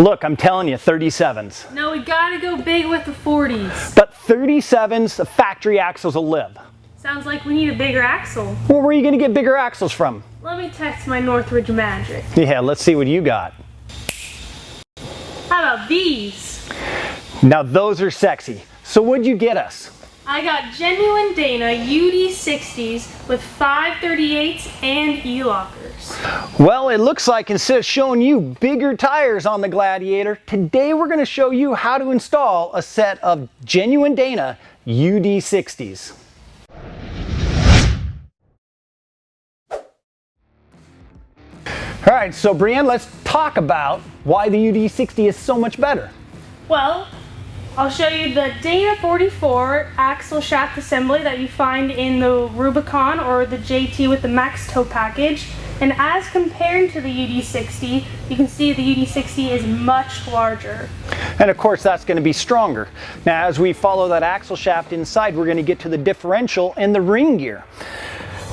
Look, I'm telling you, 37s. No, we gotta go big with the 40s. But 37s, the factory axles will live. Sounds like we need a bigger axle. Well, where are you going to get bigger axles from? Let me test my Northridge magic. Yeah, let's see what you got. How about these? Now those are sexy. So what'd you get us? I got genuine Dana UD60s with 538s and Elockers. Well, it looks like instead of showing you bigger tires on the Gladiator, today we're going to show you how to install a set of genuine Dana UD60s. All right, so Brienne, let's talk about why the UD60 is so much better. Well, I'll show you the Dana 44 axle shaft assembly that you find in the Rubicon or the JT with the Max Tow package. And as compared to the UD60, you can see the UD60 is much larger. And of course, that's going to be stronger. Now, as we follow that axle shaft inside, we're going to get to the differential and the ring gear.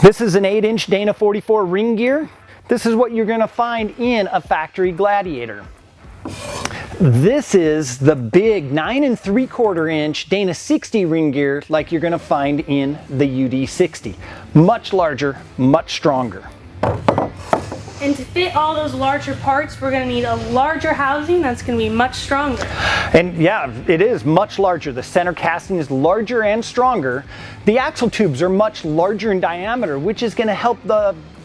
This is an 8-inch Dana 44 ring gear. This is what you're going to find in a factory Gladiator. This is the big 9 3/4 inch Dana 60 ring gear like you're going to find in the UD60. Much larger, much stronger. And to fit all those larger parts, we're going to need a larger housing that's going to be much stronger. And yeah, it is much larger. The center casting is larger and stronger. The axle tubes are much larger in diameter, which is going to help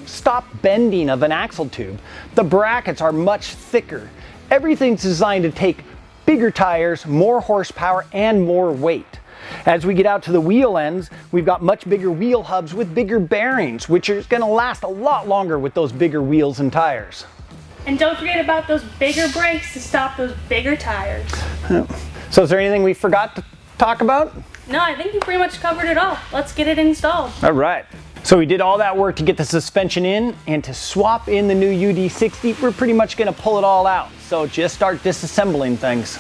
stop bending of an axle tube. The brackets are much thicker. Everything's designed to take bigger tires, more horsepower, and more weight. As we get out to the wheel ends, we've got much bigger wheel hubs with bigger bearings, which are going to last a lot longer with those bigger wheels and tires. And don't forget about those bigger brakes to stop those bigger tires. So is there anything we forgot to talk about? No, I think you pretty much covered it all. Let's get it installed. All right. So we did all that work to get the suspension in, and to swap in the new UD60, we're pretty much going to pull it all out. So just start disassembling things.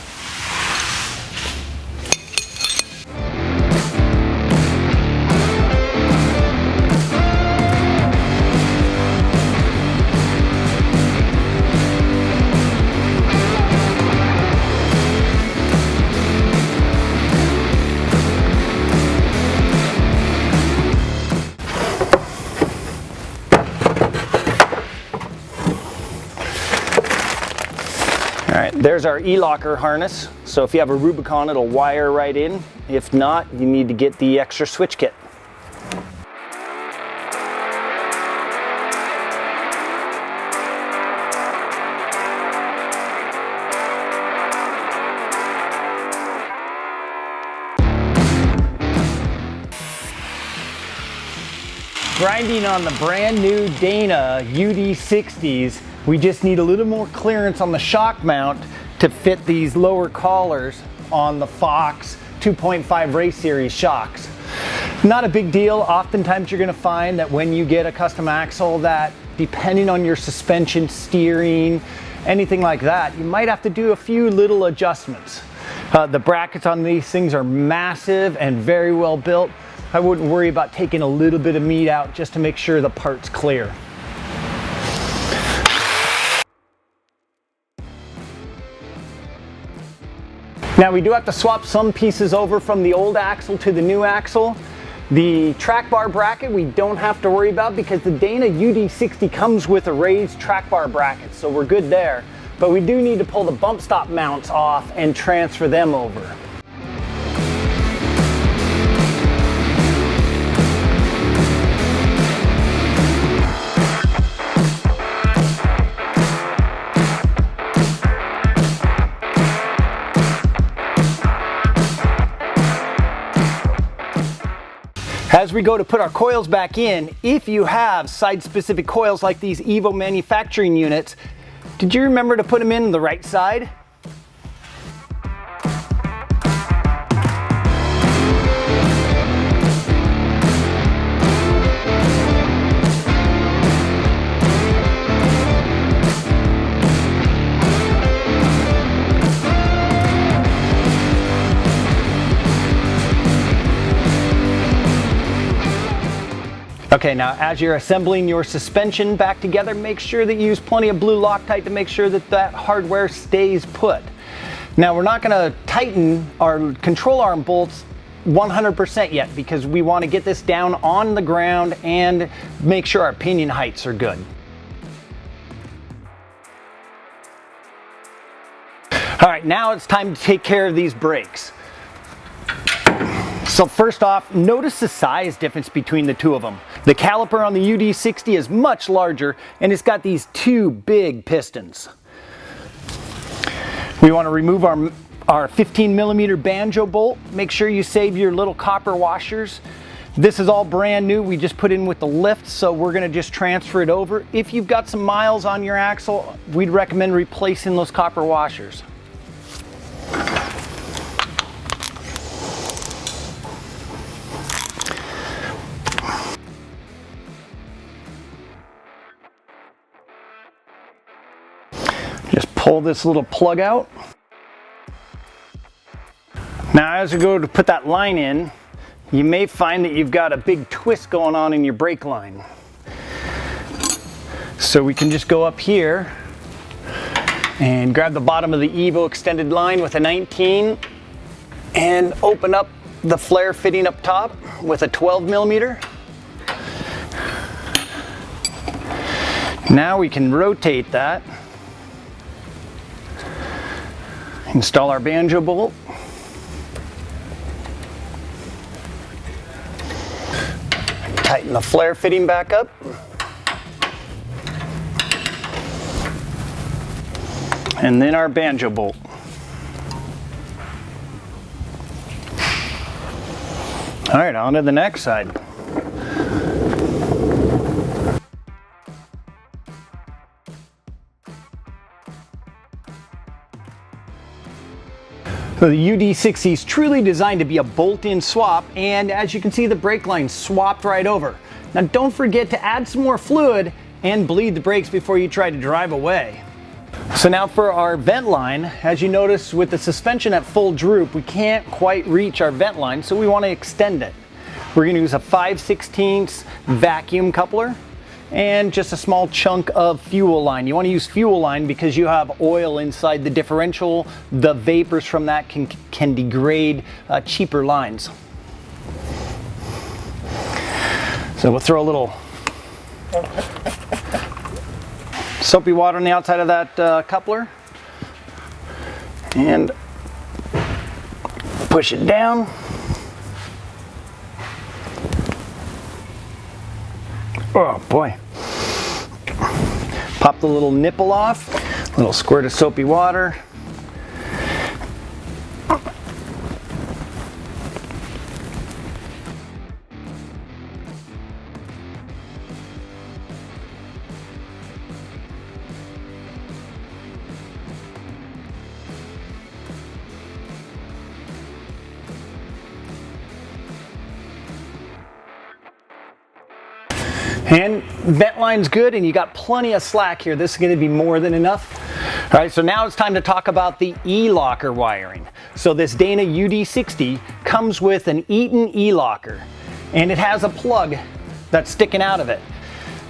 All right, there's our Elocker harness. So if you have a Rubicon, it'll wire right in. If not, you need to get the extra switch kit. Grinding on the brand new Dana UD60s, we just need a little more clearance on the shock mount to fit these lower collars on the Fox 2.5 Race Series shocks. Not a big deal. Oftentimes you're going to find that when you get a custom axle that, depending on your suspension, steering, anything like that, you might have to do a few little adjustments. The brackets on these things are massive and very well built. I wouldn't worry about taking a little bit of meat out just to make sure the part's clear. Now we do have to swap some pieces over from the old axle to the new axle. The track bar bracket we don't have to worry about because the Dana UD60 comes with a raised track bar bracket, so we're good there. But we do need to pull the bump stop mounts off and transfer them over. As we go to put our coils back in, if you have side-specific coils like these Evo manufacturing units, did you remember to put them in the right side? Okay, now as you're assembling your suspension back together, make sure that you use plenty of blue Loctite to make sure that that hardware stays put. Now we're not going to tighten our control arm bolts 100% yet because we want to get this down on the ground and make sure our pinion heights are good. All right, now it's time to take care of these brakes. So first off, notice the size difference between the two of them. The caliper on the UD60 is much larger and it's got these two big pistons. We want to remove our 15 millimeter banjo bolt. Make sure you save your little copper washers. This is all brand new. We just put in with the lift, so we're going to just transfer it over. If you've got some miles on your axle, we'd recommend replacing those copper washers. Just pull this little plug out. Now as we go to put that line in, you may find that you've got a big twist going on in your brake line. So we can just go up here and grab the bottom of the Evo extended line with a 19 and open up the flare fitting up top with a 12 millimeter. Now we can rotate that. Install our banjo bolt. Tighten the flare fitting back up. And then our banjo bolt. All right, on to the next side. So the UD60 is truly designed to be a bolt-in swap, and as you can see, the brake line swapped right over. Now don't forget to add some more fluid and bleed the brakes before you try to drive away. So now for our vent line, as you notice with the suspension at full droop, we can't quite reach our vent line, so we want to extend it. We're going to use a 5/16 vacuum coupler and just a small chunk of fuel line. You want to use fuel line because you have oil inside the differential. The vapors from that can degrade cheaper lines. So we'll throw a little soapy water on the outside of that coupler and push it down. Oh boy. Pop the little nipple off, a little squirt of soapy water. And vent line's good and you got plenty of slack here. This is going to be more than enough. All right, so now it's time to talk about the Elocker wiring. So this Dana UD60 comes with an Eaton Elocker and it has a plug that's sticking out of it.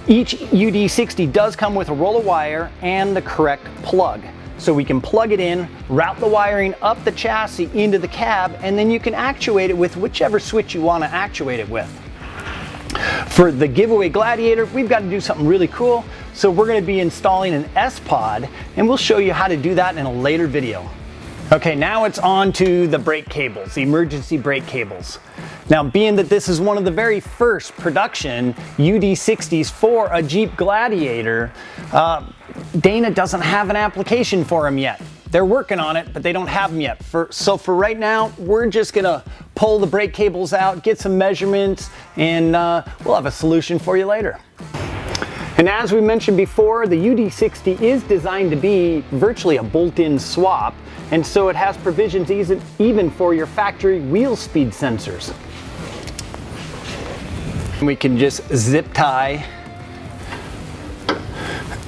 Each UD60 does come with a roll of wire and the correct plug. So we can plug it in, route the wiring up the chassis into the cab, and then you can actuate it with whichever switch you want to actuate it with. For the giveaway Gladiator, we've got to do something really cool, so we're going to be installing an S-Pod, and we'll show you how to do that in a later video. Okay, now it's on to the brake cables, the emergency brake cables. Now, being that this is one of the very first production UD60s for a Jeep Gladiator, Dana doesn't have an application for them yet. They're working on it, but they don't have them yet. So for right now, we're just gonna pull the brake cables out, get some measurements, and we'll have a solution for you later. And as we mentioned before, the UD60 is designed to be virtually a bolt-in swap, and so it has provisions even for your factory wheel speed sensors. We can just zip tie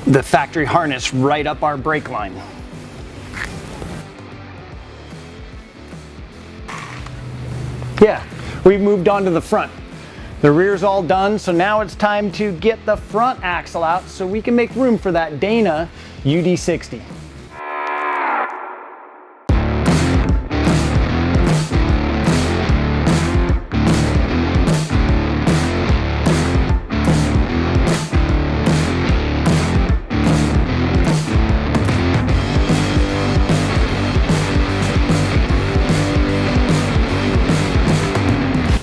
the factory harness right up our brake line. Yeah, we've moved on to the front. The rear's all done, so now it's time to get the front axle out so we can make room for that Dana UD60.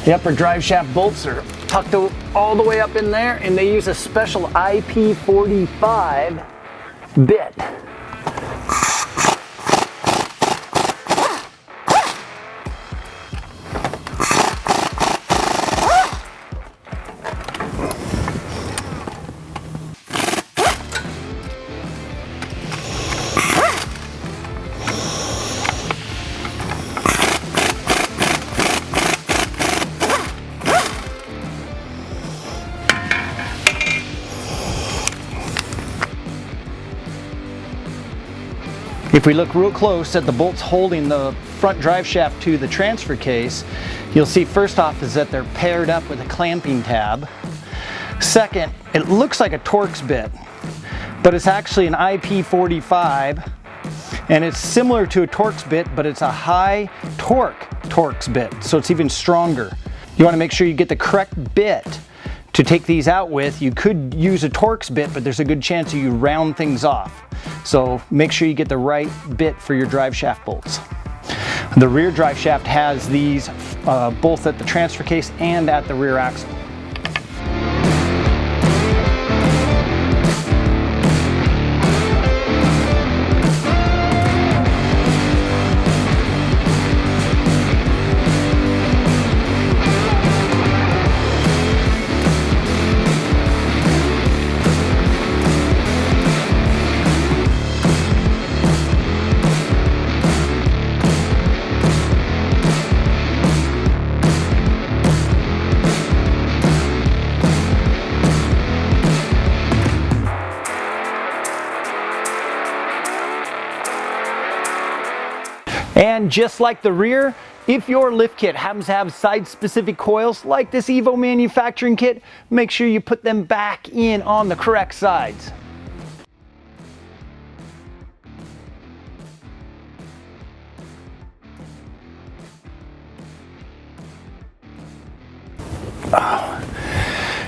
The upper drive shaft bolts are tucked all the way up in there, and they use a special IP45 bit. If we look real close at the bolts holding the front drive shaft to the transfer case, you'll see first off is that they're paired up with a clamping tab. Second, it looks like a Torx bit, but it's actually an IP45, and it's similar to a Torx bit, but it's a high torque Torx bit, so it's even stronger. You want to make sure you get the correct bit to take these out with. You could use a Torx bit, but there's a good chance you round things off. So make sure you get the right bit for your drive shaft bolts. The rear drive shaft has these both at the transfer case and at the rear axle. And just like the rear, if your lift kit happens to have side-specific coils like this Evo manufacturing kit, make sure you put them back in on the correct sides.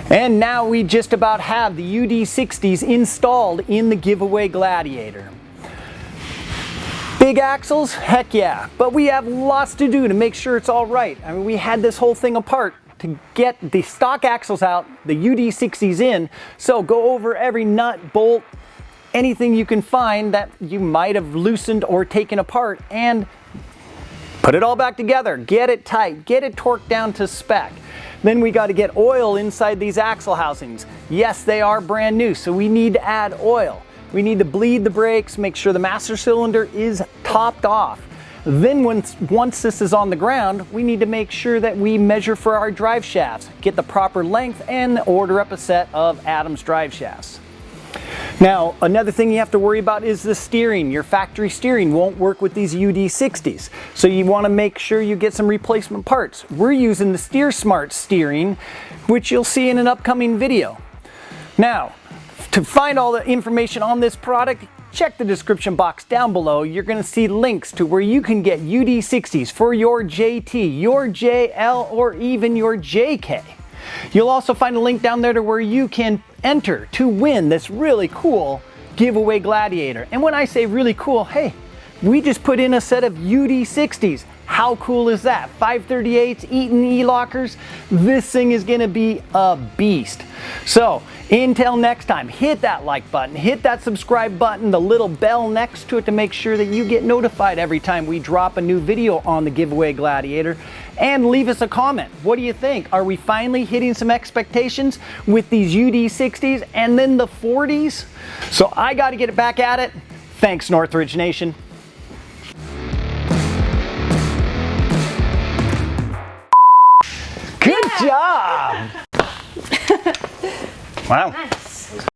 And now we just about have the UD60s installed in the giveaway Gladiator. Big axles? Heck yeah. But we have lots to do to make sure it's all right. I mean, we had this whole thing apart to get the stock axles out, the UD60s in, so go over every nut, bolt, anything you can find that you might have loosened or taken apart, and put it all back together. Get it tight, get it torqued down to spec. Then we got to get oil inside these axle housings. Yes, they are brand new, so we need to add oil. We need to bleed the brakes, make sure the master cylinder is topped off. Then once this is on the ground, we need to make sure that we measure for our drive shafts, get the proper length, and order up a set of Adams drive shafts. Now, another thing you have to worry about is the steering. Your factory steering won't work with these UD60s, so you want to make sure you get some replacement parts. We're using the Steer Smart steering, which you'll see in an upcoming video. Now, to find all the information on this product, check the description box down below. You're going to see links to where you can get UD60s for your JT, your JL, or even your JK. You'll also find a link down there to where you can enter to win this really cool giveaway Gladiator. And when I say really cool, hey, we just put in a set of UD60s. How cool is that? 538s, Eaton Elockers. This thing is going to be a beast. So, until next time, hit that like button, hit that subscribe button, the little bell next to it to make sure that you get notified every time we drop a new video on the giveaway Gladiator, and leave us a comment. What do you think? Are we finally hitting some expectations with these UD60s and then the 40s? So I got to get it back at it. Thanks, Northridge Nation. Good job! Wow.